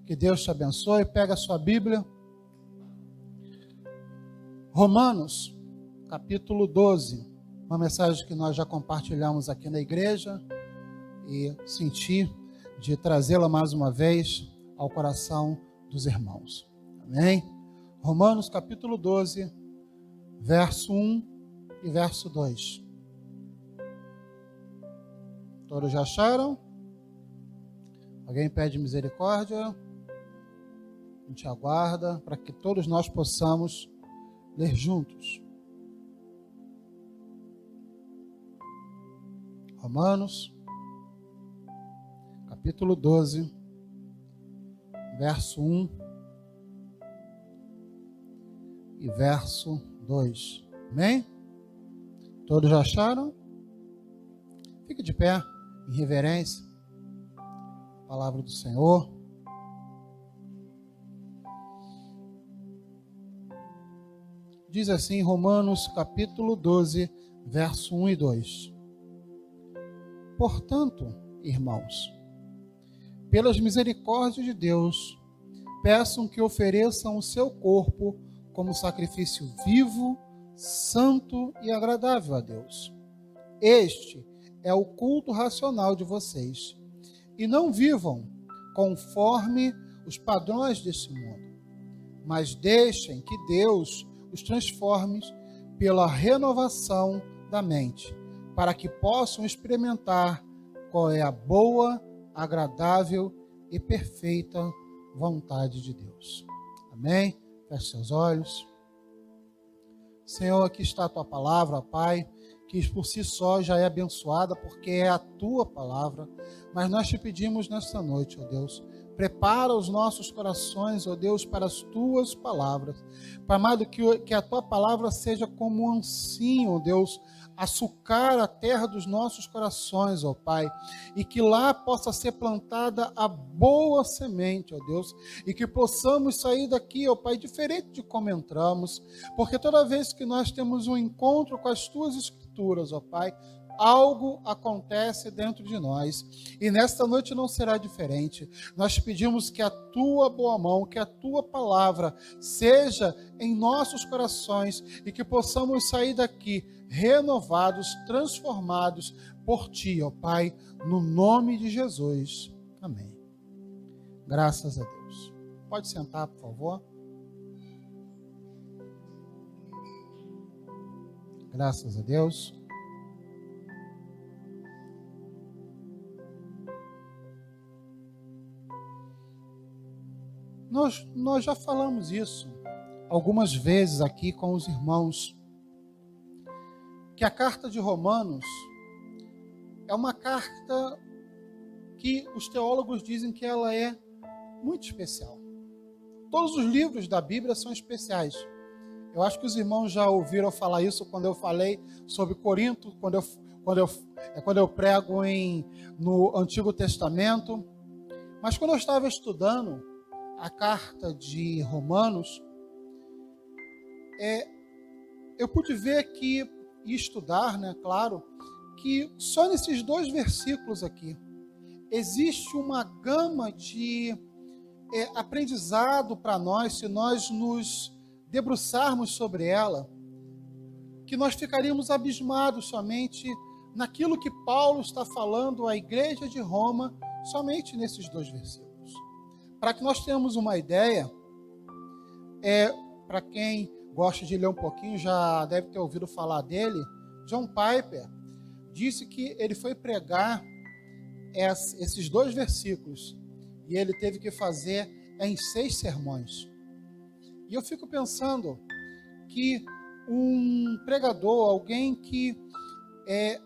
Que Deus te abençoe. Pega a sua Bíblia. Romanos, capítulo 12. Uma mensagem que nós já compartilhamos aqui na igreja e senti de trazê-la mais uma vez ao coração dos irmãos. Amém? Romanos, capítulo 12, verso 1 e verso 2. Todos já acharam? Alguém pede misericórdia? A gente aguarda para que todos nós possamos ler juntos. Romanos, capítulo 12, verso 1 e verso 2. Amém? Todos já acharam? Fique de pé, em reverência. Palavra do Senhor. Diz assim, Romanos capítulo 12, verso 1 e 2. Portanto, irmãos, pelas misericórdias de Deus, peçam que ofereçam o seu corpo como sacrifício vivo, santo e agradável a Deus. Este é o culto racional de vocês. E não vivam conforme os padrões deste mundo, mas deixem que Deus os transforme pela renovação da mente, para que possam experimentar qual é a boa, agradável e perfeita vontade de Deus. Amém? Feche seus olhos. Senhor, aqui está a Tua palavra, Pai, que por si só já é abençoada, porque é a Tua palavra, mas nós te pedimos nesta noite, ó Deus, prepara os nossos corações, ó Deus, para as Tuas palavras. Pai amado, que a Tua palavra seja como um ancinho, ó Deus, açucar a terra dos nossos corações, ó Pai, e que lá possa ser plantada a boa semente, ó Deus, e que possamos sair daqui, ó Pai, diferente de como entramos, porque toda vez que nós temos um encontro com as Tuas Escrituras, ó Pai, algo acontece dentro de nós, e nesta noite não será diferente. Nós te pedimos que a Tua boa mão, que a Tua palavra seja em nossos corações e que possamos sair daqui renovados, transformados por Ti, ó Pai, no nome de Jesus. Amém. Graças a Deus. Pode sentar, por favor. Graças a Deus. Nós já falamos isso algumas vezes aqui com os irmãos, que a carta de Romanos é uma carta que os teólogos dizem que ela é muito especial. Todos os livros da Bíblia são especiais. Eu acho que os irmãos já ouviram falar isso quando eu falei sobre Corinto, quando eu prego no Antigo Testamento. Mas quando eu estava estudando a carta de Romanos, eu pude ver e estudar, né, claro, que só nesses 2 versículos aqui existe uma gama de aprendizado para nós, se nós nos debruçarmos sobre ela, que nós ficaríamos abismados somente naquilo que Paulo está falando à igreja de Roma, somente nesses 2 versículos. Para que nós tenhamos uma ideia, para quem gosta de ler um pouquinho, já deve ter ouvido falar dele, John Piper disse que ele foi pregar esses 2 versículos e ele teve que fazer em 6 sermões. E eu fico pensando que um pregador, alguém que é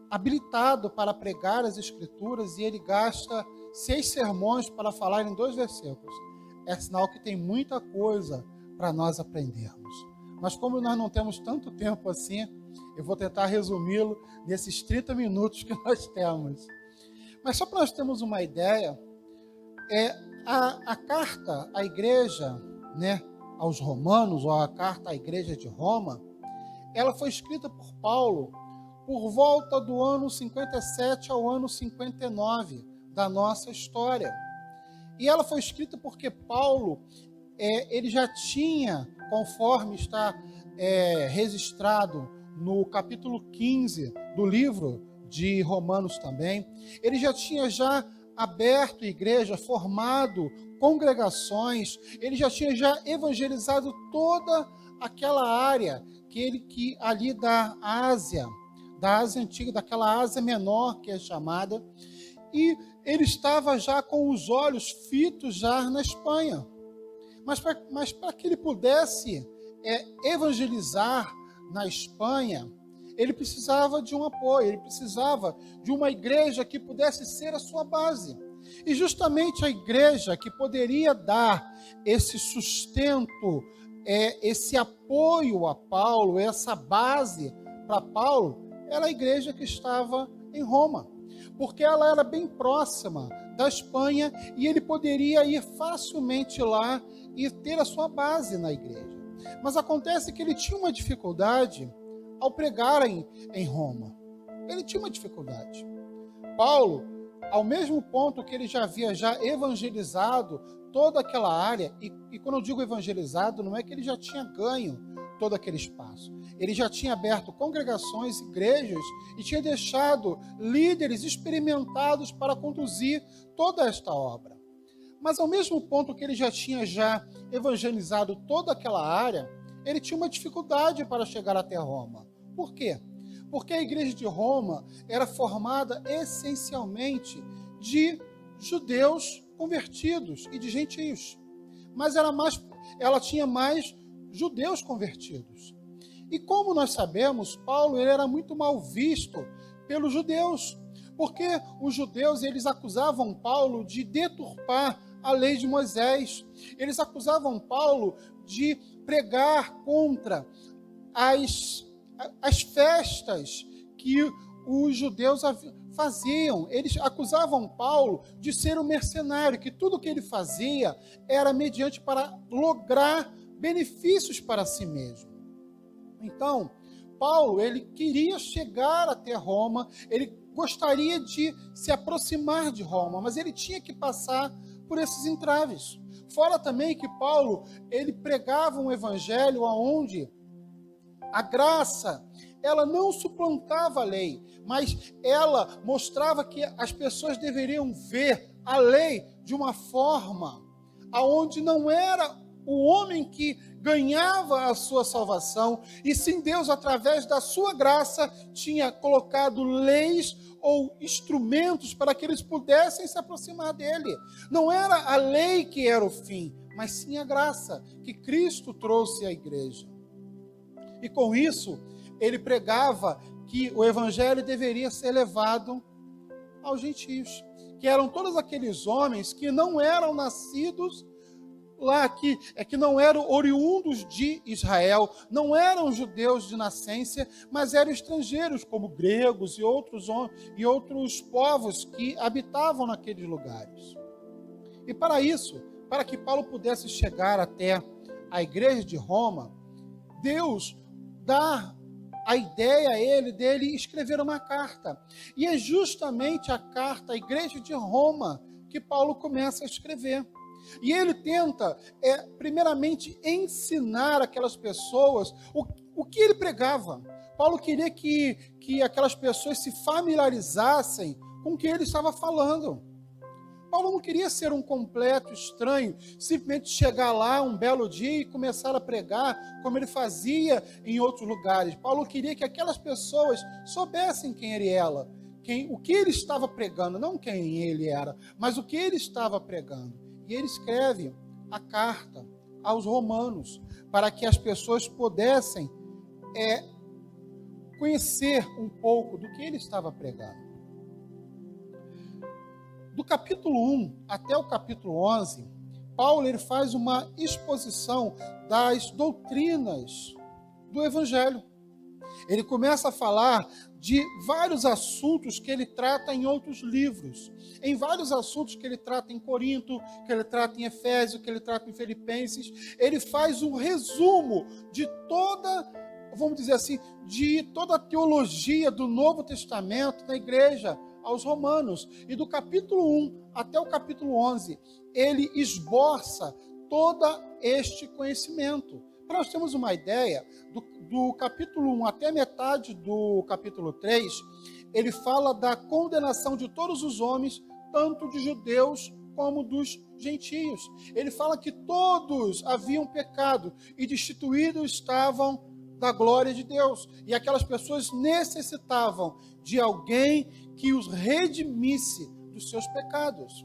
habilitado para pregar as Escrituras e ele gasta 6 sermões para falar em 2 versículos, é sinal que tem muita coisa para nós aprendermos. Mas como nós não temos tanto tempo assim, eu vou tentar resumi-lo nesses 30 minutos que nós temos. Mas só para nós termos uma ideia, a carta à igreja, né, aos romanos, ou a carta à igreja de Roma, ela foi escrita por Paulo por volta do ano 57 ao ano 59 da nossa história. E ela foi escrita porque Paulo, ele já tinha, conforme está registrado no capítulo 15 do livro de Romanos também, ele já tinha aberto igreja, formado congregações, ele já tinha evangelizado toda aquela área que ali da Ásia Antiga, daquela Ásia Menor que é chamada, e ele estava já com os olhos fitos já na Espanha. Mas para que ele pudesse evangelizar na Espanha, ele precisava de um apoio, ele precisava de uma igreja que pudesse ser a sua base. E justamente a igreja que poderia dar esse sustento, esse apoio a Paulo, essa base para Paulo, era a igreja que estava em Roma, porque ela era bem próxima da Espanha e ele poderia ir facilmente lá e ter a sua base na igreja. Mas acontece que ele tinha uma dificuldade ao pregar em Roma. Ele tinha uma dificuldade. Paulo, ao mesmo ponto que ele já havia evangelizado toda aquela área, e quando eu digo evangelizado, não é que ele já tinha ganho todo aquele espaço. Ele já tinha aberto congregações, igrejas, e tinha deixado líderes experimentados para conduzir toda esta obra. Mas ao mesmo ponto que ele já tinha evangelizado toda aquela área, ele tinha uma dificuldade para chegar até Roma. Por quê? Porque a igreja de Roma era formada essencialmente de judeus convertidos e de gentios. Mas ela tinha mais judeus convertidos. E como nós sabemos, Paulo ele era muito mal visto pelos judeus, porque os judeus eles acusavam Paulo de deturpar a lei de Moisés. Eles acusavam Paulo de pregar contra as festas que os judeus faziam. Eles acusavam Paulo de ser um mercenário, que tudo que ele fazia era mediante para lograr benefícios para si mesmo. Então, Paulo, ele queria chegar até Roma, ele gostaria de se aproximar de Roma, mas ele tinha que passar por esses entraves. Fora também que Paulo, ele pregava um evangelho onde a graça, ela não suplantava a lei, mas ela mostrava que as pessoas deveriam ver a lei de uma forma aonde não era o homem que ganhava a sua salvação, e sim Deus, através da sua graça, tinha colocado leis ou instrumentos para que eles pudessem se aproximar dele. Não era a lei que era o fim, mas sim a graça que Cristo trouxe à igreja. E com isso, ele pregava que o evangelho deveria ser levado aos gentios, que eram todos aqueles homens que não eram nascidos lá, que não eram oriundos de Israel, não eram judeus de nascença, mas eram estrangeiros, como gregos e outros povos que habitavam naqueles lugares. E para isso, para que Paulo pudesse chegar até a igreja de Roma, Deus dá a ideia a ele dele escrever uma carta. E é justamente a carta à igreja de Roma que Paulo começa a escrever. E ele tenta, primeiramente, ensinar aquelas pessoas o que ele pregava. Paulo queria que aquelas pessoas se familiarizassem com o que ele estava falando. Paulo não queria ser um completo estranho, simplesmente chegar lá um belo dia e começar a pregar como ele fazia em outros lugares. Paulo queria que aquelas pessoas soubessem quem ele era, o que ele estava pregando, não quem ele era, mas o que ele estava pregando. E ele escreve a carta aos romanos para que as pessoas pudessem conhecer um pouco do que ele estava pregando. Do capítulo 1 até o capítulo 11, Paulo ele faz uma exposição das doutrinas do Evangelho. Ele começa a falar de vários assuntos que ele trata em outros livros, em vários assuntos que ele trata em Corinto, que ele trata em Efésios, que ele trata em Filipenses. Ele faz um resumo de toda, vamos dizer assim, de toda a teologia do Novo Testamento na igreja aos Romanos. E do capítulo 1 até o capítulo 11, ele esboça todo este conhecimento. Para nós termos uma ideia, do capítulo 1 até metade do capítulo 3, ele fala da condenação de todos os homens, tanto de judeus como dos gentios. Ele fala que todos haviam pecado e destituídos estavam da glória de Deus. E aquelas pessoas necessitavam de alguém que os redimisse dos seus pecados.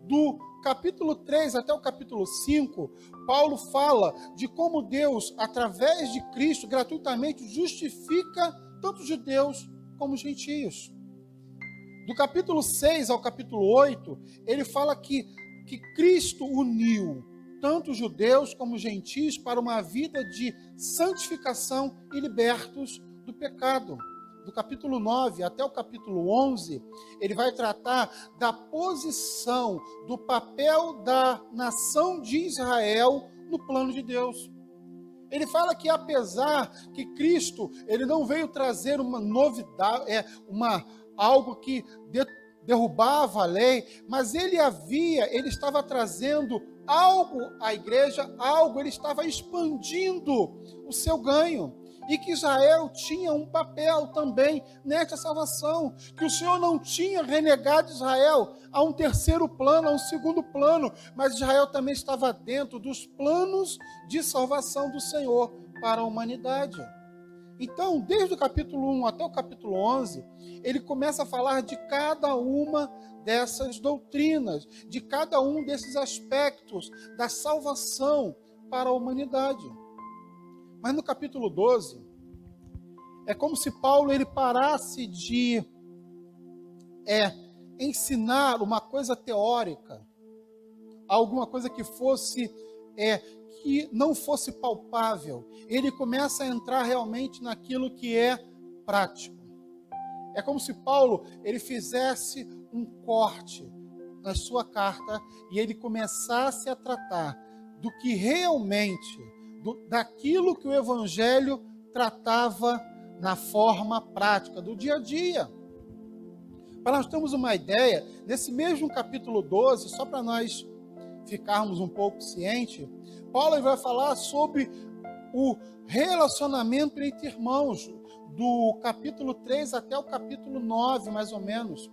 Do capítulo 3 até o capítulo 5, Paulo fala de como Deus, através de Cristo, gratuitamente justifica tanto judeus como gentios. Do capítulo 6 ao capítulo 8, ele fala que Cristo uniu tanto judeus como gentios para uma vida de santificação e libertos do pecado. Do capítulo 9 até o capítulo 11, ele vai tratar da posição, do papel da nação de Israel no plano de Deus. Ele fala que apesar que Cristo, ele não veio trazer uma novidade, algo que derrubava a lei, mas ele estava trazendo algo à igreja, ele estava expandindo o seu ganho. E que Israel tinha um papel também nesta salvação, que o Senhor não tinha renegado Israel a um terceiro plano, a um segundo plano, mas Israel também estava dentro dos planos de salvação do Senhor para a humanidade. Então, desde o capítulo 1 até o capítulo 11, ele começa a falar de cada uma dessas doutrinas, de cada um desses aspectos da salvação para a humanidade. Mas no capítulo 12, é como se Paulo ele parasse de ensinar uma coisa teórica, alguma coisa que não fosse palpável. Ele começa a entrar realmente naquilo que é prático. É como se Paulo ele fizesse um corte na sua carta e ele começasse a tratar do que realmente daquilo que o Evangelho tratava na forma prática do dia a dia. Para nós termos uma ideia, nesse mesmo capítulo 12, só para nós ficarmos um pouco cientes, Paulo vai falar sobre o relacionamento entre irmãos, do capítulo 3 até o capítulo 9, mais ou menos.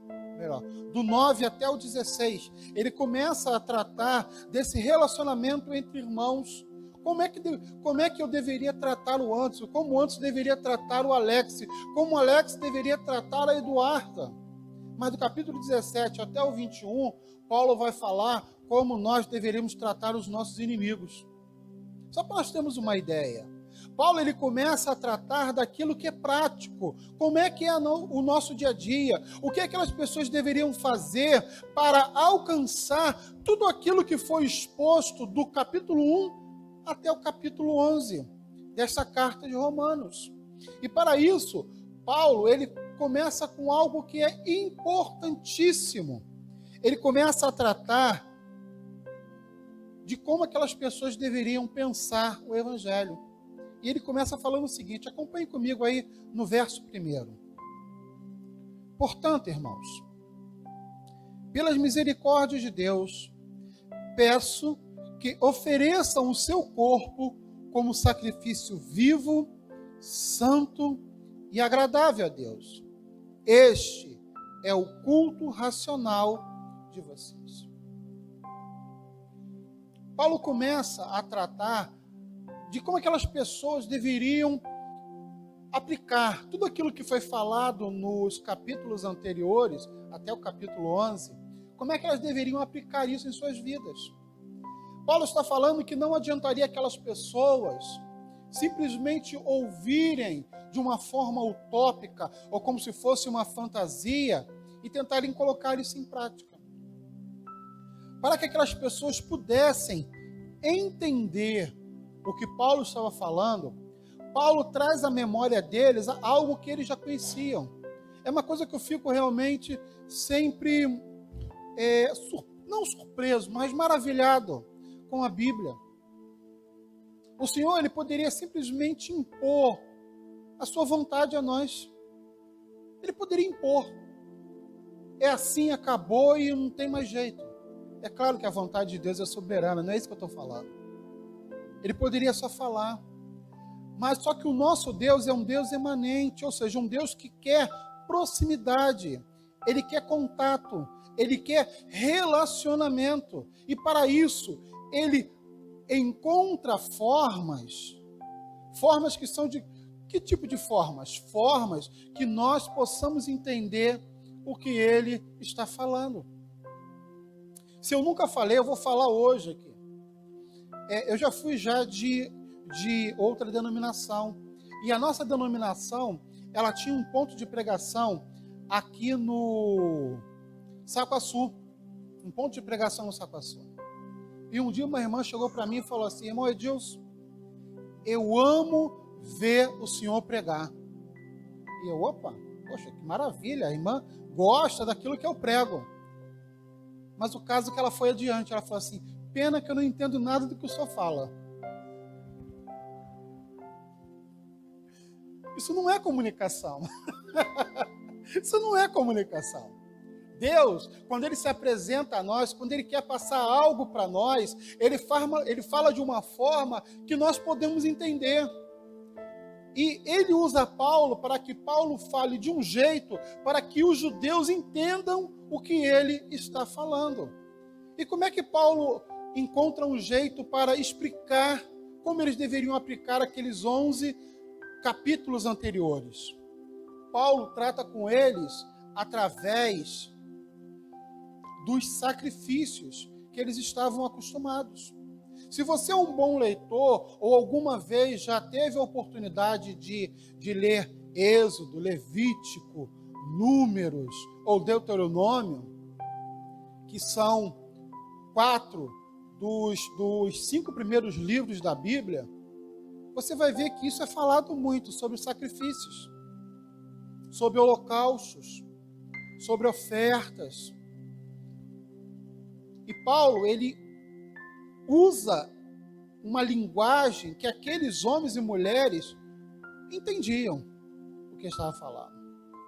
Do 9 até o 16. Ele começa a tratar desse relacionamento entre irmãos. Como é que eu deveria tratar o Anderson? Como o Anderson deveria tratar o Alex? Como o Alex deveria tratar a Eduarda? Mas do capítulo 17 até o 21, Paulo vai falar como nós deveríamos tratar os nossos inimigos. Só para nós termos uma ideia. Paulo ele começa a tratar daquilo que é prático. Como é que é o nosso dia a dia? O que aquelas pessoas deveriam fazer para alcançar tudo aquilo que foi exposto do capítulo 1 até o capítulo 11 dessa carta de Romanos. E para isso, Paulo ele começa com algo que é importantíssimo. Ele começa a tratar de como aquelas pessoas deveriam pensar o Evangelho. E ele começa falando o seguinte, acompanhe comigo aí no verso 1. Portanto, irmãos, pelas misericórdias de Deus, peço que ofereçam o seu corpo como sacrifício vivo, santo e agradável a Deus. Este é o culto racional de vocês. Paulo começa a tratar de como aquelas pessoas deveriam aplicar tudo aquilo que foi falado nos capítulos anteriores, até o capítulo 11, como é que elas deveriam aplicar isso em suas vidas. Paulo está falando que não adiantaria aquelas pessoas simplesmente ouvirem de uma forma utópica ou como se fosse uma fantasia e tentarem colocar isso em prática. Para que aquelas pessoas pudessem entender o que Paulo estava falando, Paulo traz à memória deles algo que eles já conheciam. É uma coisa que eu fico realmente sempre, não surpreso, mas maravilhado com a Bíblia. O Senhor ele poderia simplesmente impor a sua vontade a nós. Ele poderia impor. é assim, acabou e não tem mais jeito. É claro que a vontade de Deus é soberana, não é isso que eu estou falando. Ele poderia só falar. Mas só que o nosso Deus é um Deus emanente, ou seja, um Deus que quer proximidade, ele quer contato, ele quer relacionamento. E para isso, ele encontra formas que são de... Que tipo de formas? Formas que nós possamos entender o que ele está falando. Se eu nunca falei, eu vou falar hoje aqui. Eu já fui de outra denominação. E a nossa denominação, ela tinha um ponto de pregação aqui no Saquaçu. Um ponto de pregação no Saquaçu. E um dia uma irmã chegou para mim e falou assim: irmão Edilson, eu amo ver o senhor pregar. E eu, opa, poxa, que maravilha, a irmã gosta daquilo que eu prego. Mas o caso é que ela foi adiante, ela falou assim: pena que eu não entendo nada do que o senhor fala. Isso não é comunicação. Isso não é comunicação. Deus, quando ele se apresenta a nós, quando ele quer passar algo para nós, ele fala de uma forma que nós podemos entender. E ele usa Paulo para que Paulo fale de um jeito para que os judeus entendam o que ele está falando. E como é que Paulo encontra um jeito para explicar como eles deveriam aplicar aqueles 11 capítulos anteriores? Paulo trata com eles através dos sacrifícios que eles estavam acostumados. Se você é um bom leitor, ou alguma vez já teve a oportunidade de ler Êxodo, Levítico, Números ou Deuteronômio, que são 4 dos 5 primeiros livros da Bíblia, você vai ver que isso é falado muito sobre sacrifícios, sobre holocaustos, sobre ofertas. E Paulo, ele usa uma linguagem que aqueles homens e mulheres entendiam o que estava falando.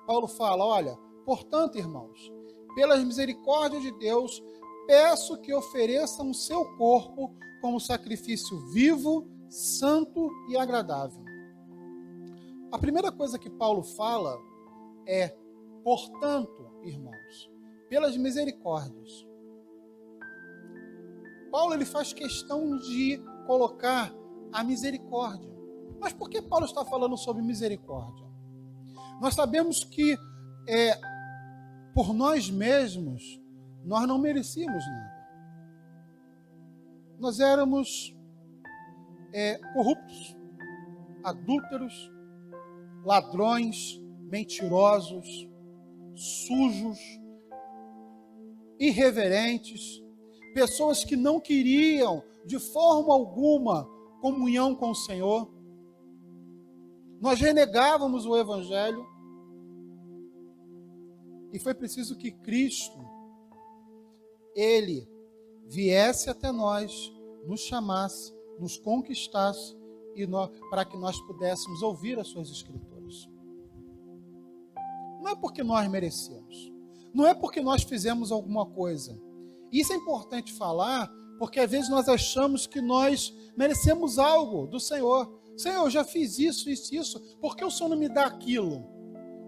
Paulo fala: olha, portanto, irmãos, pelas misericórdias de Deus, peço que ofereçam o seu corpo como sacrifício vivo, santo e agradável. A primeira coisa que Paulo fala é: portanto, irmãos, pelas misericórdias. Paulo, ele faz questão de colocar a misericórdia. Mas por que Paulo está falando sobre misericórdia? Nós sabemos que por nós mesmos, nós não merecíamos nada. Nós éramos corruptos, adúlteros, ladrões, mentirosos, sujos, irreverentes, pessoas que não queriam de forma alguma comunhão com o Senhor. Nós renegávamos o Evangelho e foi preciso que Cristo, ele viesse até nós, nos chamasse, nos conquistasse para que nós pudéssemos ouvir as suas Escrituras. Não é porque nós merecemos, não é porque nós fizemos alguma coisa. Isso é importante falar, porque às vezes nós achamos que nós merecemos algo do Senhor. Senhor, eu já fiz isso, isso, isso, por que o Senhor não me dá aquilo?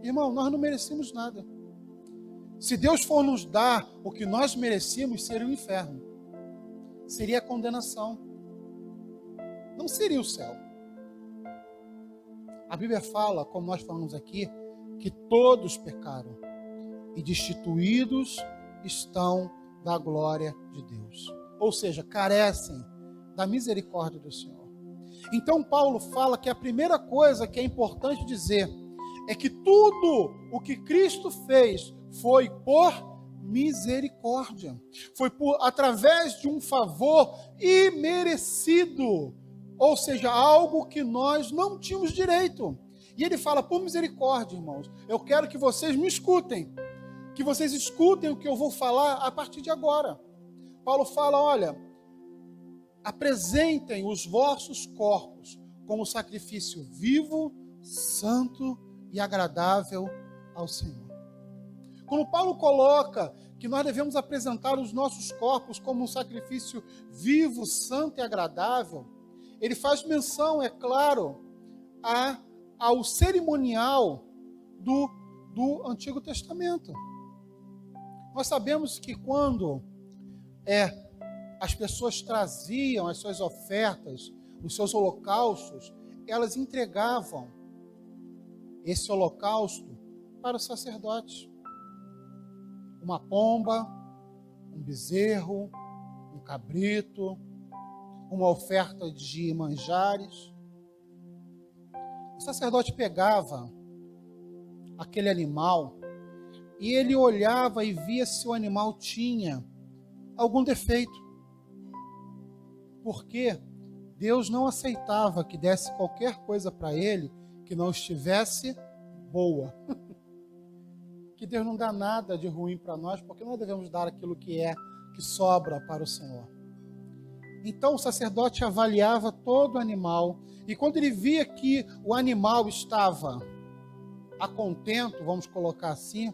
Irmão, nós não merecemos nada. Se Deus for nos dar o que nós merecíamos, seria o inferno. Seria a condenação. Não seria o céu. A Bíblia fala, como nós falamos aqui, que todos pecaram e destituídos estão da glória de Deus. Ou seja, carecem da misericórdia do Senhor. Então Paulo fala que a primeira coisa que é importante dizer é que tudo o que Cristo fez foi por misericórdia. Foi através de um favor imerecido. Ou seja, algo que nós não tínhamos direito. E ele fala: por misericórdia, irmãos, eu quero que vocês me escutem. Que vocês escutem o que eu vou falar a partir de agora. Paulo fala: olha, apresentem os vossos corpos como sacrifício vivo, santo e agradável ao Senhor. Quando Paulo coloca que nós devemos apresentar os nossos corpos como um sacrifício vivo, santo e agradável, ele faz menção, é claro, ao cerimonial do Antigo Testamento. Nós sabemos que quando as pessoas traziam as suas ofertas, os seus holocaustos, elas entregavam esse holocausto para o sacerdote. Uma pomba, um bezerro, um cabrito, uma oferta de manjares. O sacerdote pegava aquele animal e ele olhava e via se o animal tinha algum defeito. Porque Deus não aceitava que desse qualquer coisa para ele que não estivesse boa. Que Deus não dá nada de ruim para nós, porque nós devemos dar aquilo que sobra para o Senhor. Então o sacerdote avaliava todo o animal, e quando ele via que o animal estava a contento, vamos colocar assim,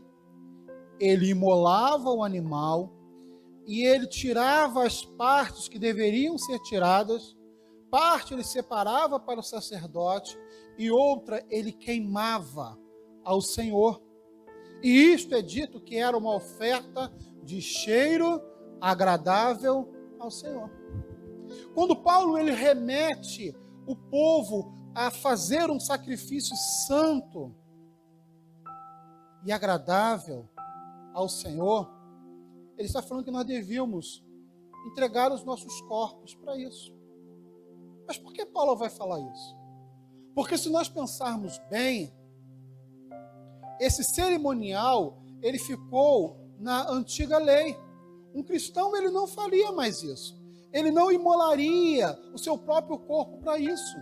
ele imolava o animal, e ele tirava as partes que deveriam ser tiradas, parte ele separava para o sacerdote, e outra ele queimava ao Senhor. E isto é dito que era uma oferta de cheiro agradável ao Senhor. Quando Paulo ele remete o povo a fazer um sacrifício santo e agradável ao Senhor, ele está falando que nós devíamos entregar os nossos corpos para isso. Mas por que Paulo vai falar isso? Porque se nós pensarmos bem, esse cerimonial, ele ficou na antiga lei. Um cristão, ele não faria mais isso. Ele não imolaria o seu próprio corpo para isso.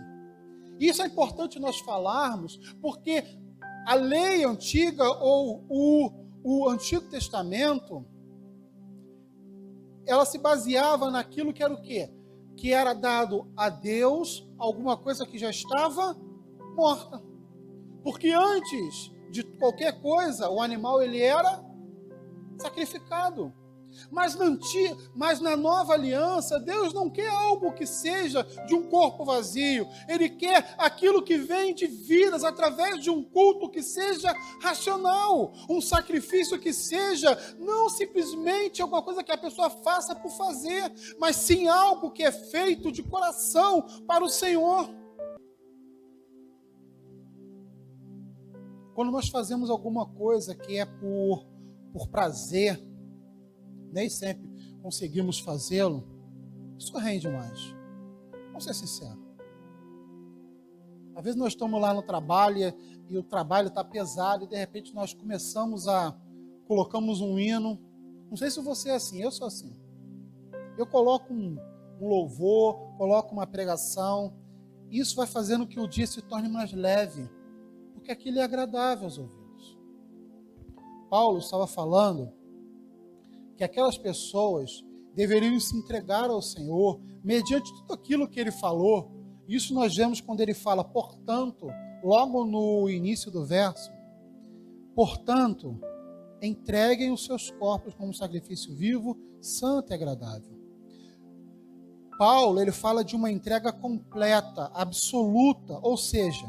E isso é importante nós falarmos, porque a lei antiga, ou o Antigo Testamento, ela se baseava naquilo que era o quê? Que era dado a Deus alguma coisa que já estava morta. Porque antes de qualquer coisa, o animal ele era sacrificado. Mas na nova aliança, Deus não quer algo que seja de um corpo vazio. Ele quer aquilo que vem de vidas através de um culto que seja racional. Um sacrifício que seja não simplesmente alguma coisa que a pessoa faça por fazer, mas sim algo que é feito de coração para o Senhor. Quando nós fazemos alguma coisa que é por prazer, nem sempre conseguimos fazê-lo, isso rende mais. Vamos ser sinceros. Às vezes nós estamos lá no trabalho e o trabalho está pesado e de repente nós colocamos um hino. Não sei se você é assim, eu sou assim. Eu coloco um louvor, coloco uma pregação, e isso vai fazendo que o dia se torne mais leve, porque aquilo é agradável aos ouvidos. Paulo estava falando que aquelas pessoas deveriam se entregar ao Senhor mediante tudo aquilo que ele falou. Isso nós vemos quando ele fala, portanto, logo no início do verso, portanto, entreguem os seus corpos como sacrifício vivo, santo e agradável. Paulo, ele fala de uma entrega completa, absoluta, ou seja,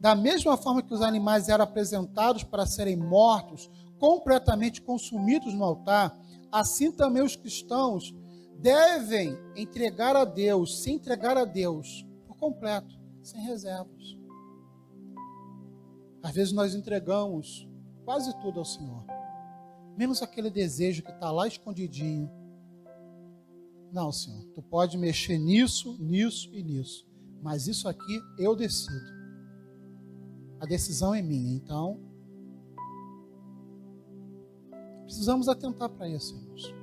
da mesma forma que os animais eram apresentados para serem mortos, completamente consumidos no altar, assim também os cristãos devem entregar a Deus, se entregar a Deus por completo, sem reservas. Às vezes nós entregamos quase tudo ao Senhor, menos aquele desejo que está lá escondidinho. Não, Senhor, tu pode mexer nisso, nisso e nisso, mas isso aqui eu decido. A decisão é minha, então precisamos atentar para isso, irmãos.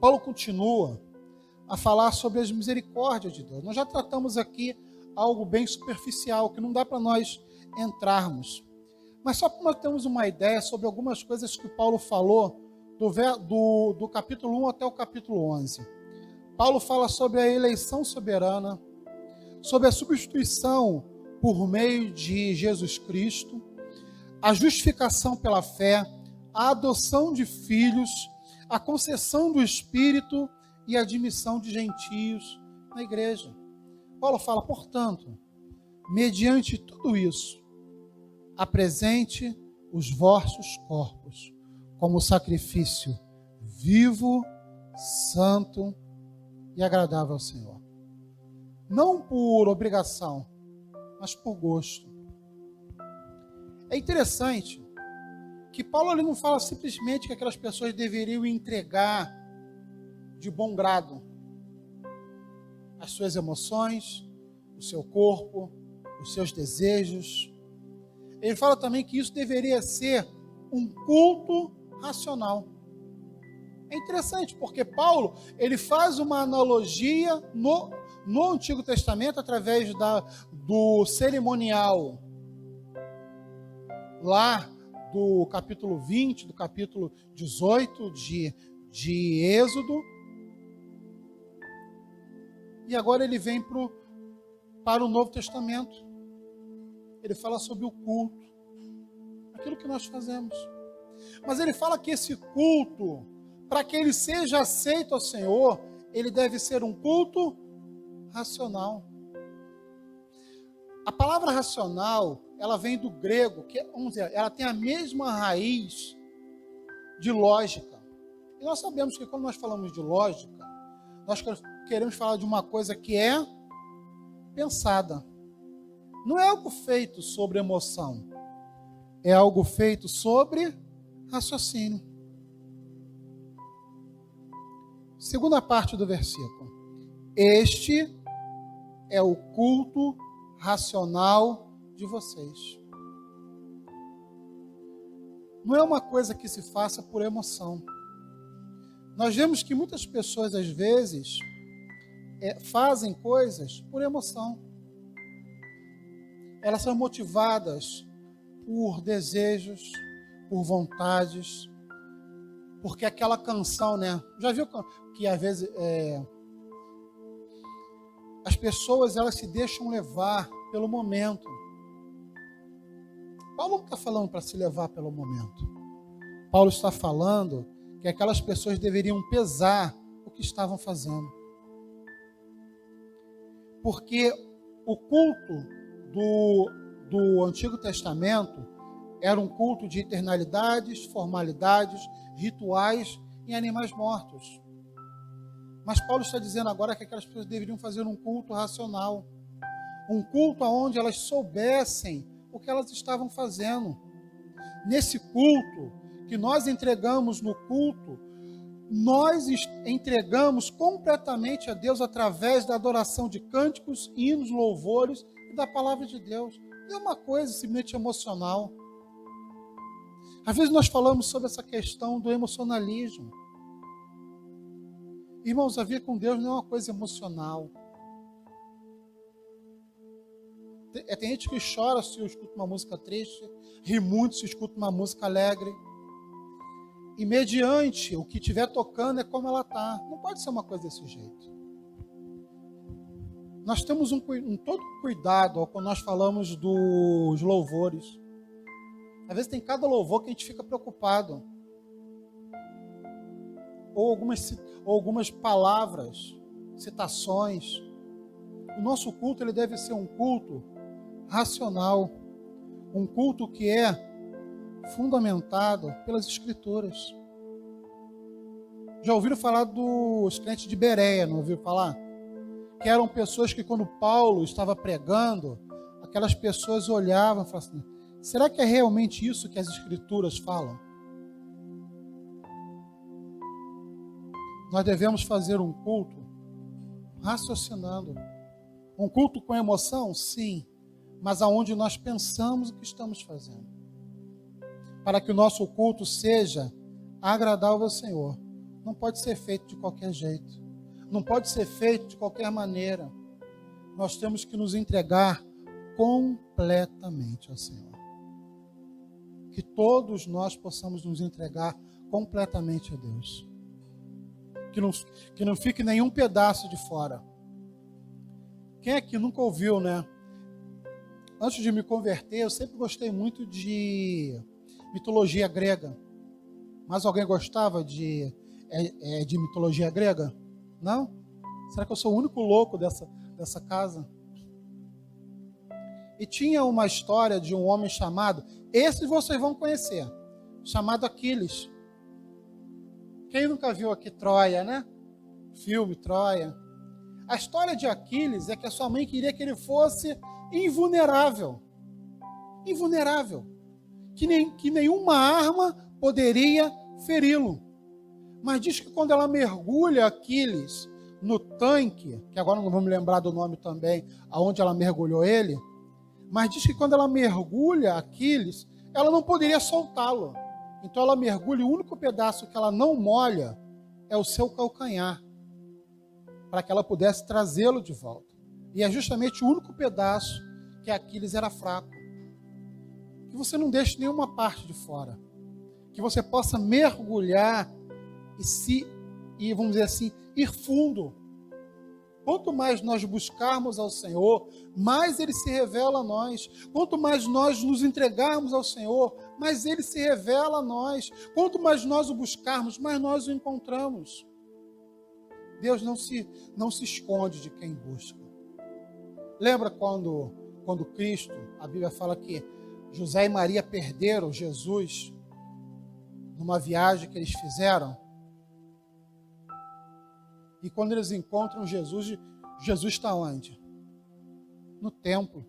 Paulo continua a falar sobre as misericórdias de Deus. Nós já tratamos aqui algo bem superficial, que não dá para nós entrarmos. Mas só para nós termos uma ideia sobre algumas coisas que Paulo falou do capítulo 1 até o capítulo 11. Paulo fala sobre a eleição soberana, sobre a substituição por meio de Jesus Cristo, a justificação pela fé, a adoção de filhos, a concessão do Espírito e a admissão de gentios na igreja. Paulo fala, portanto, mediante tudo isso, apresente os vossos corpos como sacrifício vivo, santo e agradável ao Senhor. Não por obrigação, mas por gosto. É interessante que Paulo ele não fala simplesmente que aquelas pessoas deveriam entregar de bom grado as suas emoções, o seu corpo, os seus desejos. Ele fala também que isso deveria ser um culto racional. É interessante, porque Paulo ele faz uma analogia no Antigo Testamento através do cerimonial lá do capítulo 20, do capítulo 18 de Êxodo. E agora ele vem para o Novo Testamento. Ele fala sobre o culto, aquilo que nós fazemos. Mas ele fala que esse culto, para que ele seja aceito ao Senhor, ele deve ser um culto racional. A palavra racional, ela vem do grego, que vamos dizer, ela tem a mesma raiz de lógica. E nós sabemos que quando nós falamos de lógica, nós queremos falar de uma coisa que é pensada. Não é algo feito sobre emoção. É algo feito sobre raciocínio. Segunda parte do versículo. Este é o culto racional de vocês. Não é uma coisa que se faça por emoção. Nós vemos que muitas pessoas, às vezes, fazem coisas por emoção. Elas são motivadas por desejos, por vontades, porque aquela canção, né? Já viu que às vezes as pessoas elas se deixam levar pelo momento. Paulo não está falando para se levar pelo momento. Paulo está falando que aquelas pessoas deveriam pesar o que estavam fazendo. Porque o culto do Antigo Testamento era um culto de eternalidades, formalidades, rituais e animais mortos. Mas Paulo está dizendo agora que aquelas pessoas deveriam fazer um culto racional. Um culto onde elas soubessem o que elas estavam fazendo. Nesse culto que nós entregamos no culto, nós entregamos completamente a Deus através da adoração de cânticos, hinos, louvores e da palavra de Deus. Não é uma coisa simplesmente emocional. Às vezes nós falamos sobre essa questão do emocionalismo. Irmãos, a vida com Deus não é uma coisa emocional. Tem gente que chora se escuta uma música triste, ri muito se escuta uma música alegre. E mediante o que estiver tocando é como ela está. Não pode ser uma coisa desse jeito. Nós temos todo cuidado quando nós falamos dos louvores. Às vezes tem cada louvor que a gente fica preocupado. Ou algumas palavras, citações. O nosso culto ele deve ser um culto racional. Um culto que é fundamentado pelas Escrituras. Já ouviram falar dos crentes de Bereia, não ouviram falar? Que eram pessoas que quando Paulo estava pregando, aquelas pessoas olhavam e falavam assim, será que é realmente isso que as Escrituras falam? Nós devemos fazer um culto raciocinando. Um culto com emoção? Sim. Mas aonde nós pensamos o que estamos fazendo. Para que o nosso culto seja agradável ao Senhor. Não pode ser feito de qualquer jeito. Não pode ser feito de qualquer maneira. Nós temos que nos entregar completamente ao Senhor. Que todos nós possamos nos entregar completamente a Deus. Que não fique nenhum pedaço de fora. Quem aqui nunca ouviu, né? Antes de me converter, eu sempre gostei muito de mitologia grega. Mas alguém gostava de mitologia grega? Não? Será que eu sou o único louco dessa casa? E tinha uma história de um homem chamado, esse vocês vão conhecer, chamado Aquiles. Quem nunca viu aqui Troia, né? Filme Troia. A história de Aquiles é que a sua mãe queria que ele fosse invulnerável. Invulnerável. Que nenhuma arma poderia feri-lo. Mas diz que quando ela mergulha Aquiles no tanque, que agora não vou me lembrar do nome também, aonde ela mergulhou ele, mas diz que quando ela mergulha Aquiles, ela não poderia soltá-lo. Então ela mergulha, e o único pedaço que ela não molha é o seu calcanhar, para que ela pudesse trazê-lo de volta. E é justamente o único pedaço que Aquiles era fraco. Que você não deixe nenhuma parte de fora. Que você possa mergulhar e vamos dizer assim, ir fundo. Quanto mais nós buscarmos ao Senhor, mais Ele se revela a nós. Quanto mais nós nos entregarmos ao Senhor, mais Ele se revela a nós. Quanto mais nós o buscarmos, mais nós o encontramos. Deus não se esconde de quem busca. Lembra quando Cristo, a Bíblia fala que José e Maria perderam Jesus numa viagem que eles fizeram? E quando eles encontram Jesus, Jesus está onde? No templo,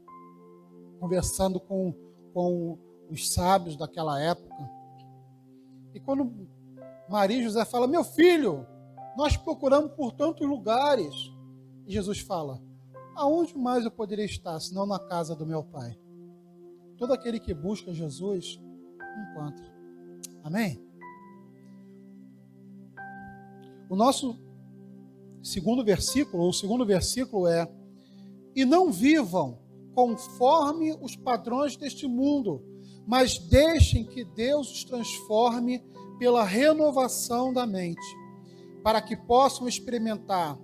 conversando com os sábios daquela época. E quando Maria e José falam, meu filho, nós procuramos por tantos lugares. E Jesus fala, aonde mais eu poderia estar, senão na casa do meu Pai? Todo aquele que busca Jesus, encontra. Amém? O nosso segundo versículo é: e não vivam conforme os padrões deste mundo, mas deixem que Deus os transforme pela renovação da mente, para que possam experimentar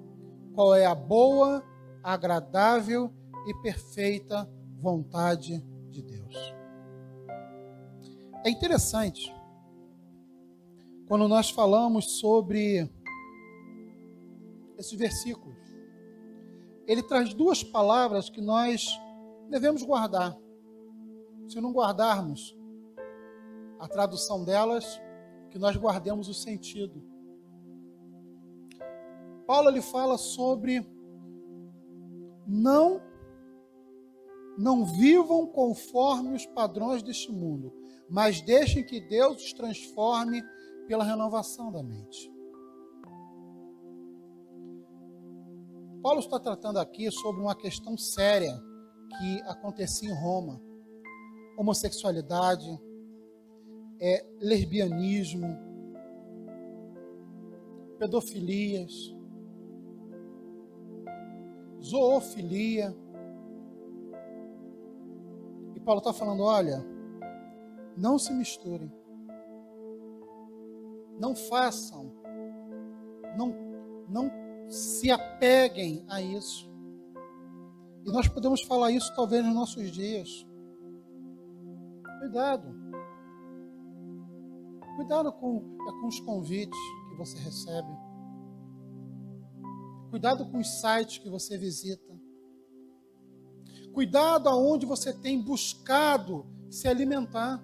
qual é a boa, agradável e perfeita vontade de Deus. É interessante quando nós falamos sobre esses versículos. Ele traz duas palavras que nós devemos guardar. Se não guardarmos a tradução delas, que nós guardemos o sentido. Paulo ele fala sobre não vivam conforme os padrões deste mundo, mas deixem que Deus os transforme pela renovação da mente. Paulo está tratando aqui sobre uma questão séria que acontecia em Roma. Homossexualidade, lesbianismo, pedofilias, zoofilia. E Paulo está falando, olha, não se misturem. Não façam, não se apeguem a isso. E nós podemos falar isso talvez nos nossos dias. Cuidado com os convites que você recebe. Cuidado com os sites que você visita. Cuidado aonde você tem buscado se alimentar.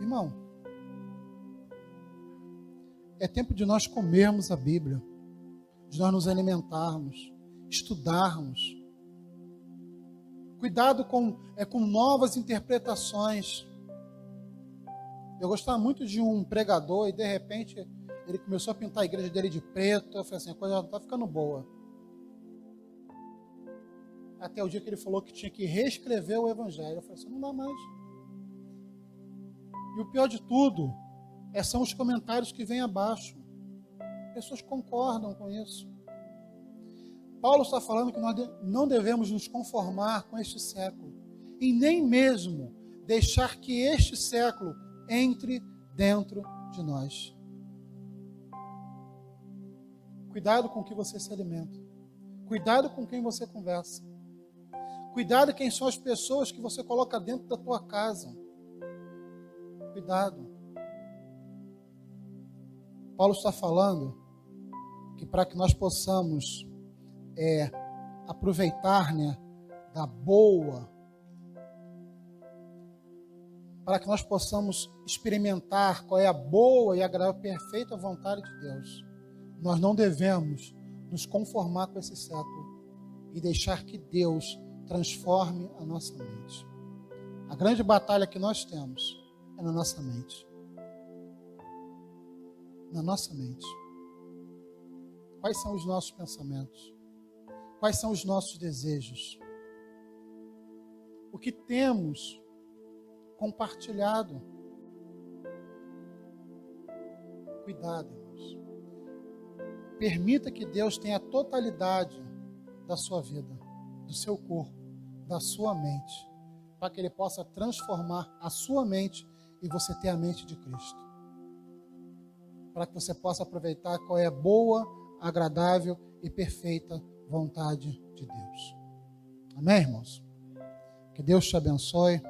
Irmão, é tempo de nós comermos a Bíblia, de nós nos alimentarmos, estudarmos. Cuidado com novas interpretações. Eu gostava muito de um pregador e de repente ele começou a pintar a igreja dele de preto. Eu falei assim, a coisa já não está ficando boa. Até o dia que ele falou que tinha que reescrever o evangelho. Eu falei assim, não dá mais. E o pior de tudo são os comentários que vêm abaixo. Pessoas concordam com isso. Paulo está falando que nós não devemos nos conformar com este século e nem mesmo deixar que este século entre dentro de nós. Cuidado com o que você se alimenta. Cuidado com quem você conversa. Cuidado quem são as pessoas que você coloca dentro da tua casa. Cuidado. Paulo está falando que para que nós possamos aproveitar, né, da boa, para que nós possamos experimentar qual é a boa e agradável, perfeita vontade de Deus, nós não devemos nos conformar com esse século e deixar que Deus transforme a nossa mente. A grande batalha que nós temos é na nossa mente. Na nossa mente. Quais são os nossos pensamentos? Quais são os nossos desejos? O que temos compartilhado? Cuidado, irmãos. Permita que Deus tenha a totalidade da sua vida, do seu corpo, da sua mente, para que Ele possa transformar a sua mente e você ter a mente de Cristo. Para que você possa aproveitar qual é a boa, agradável e perfeita vontade de Deus. Amém, irmãos? Que Deus te abençoe.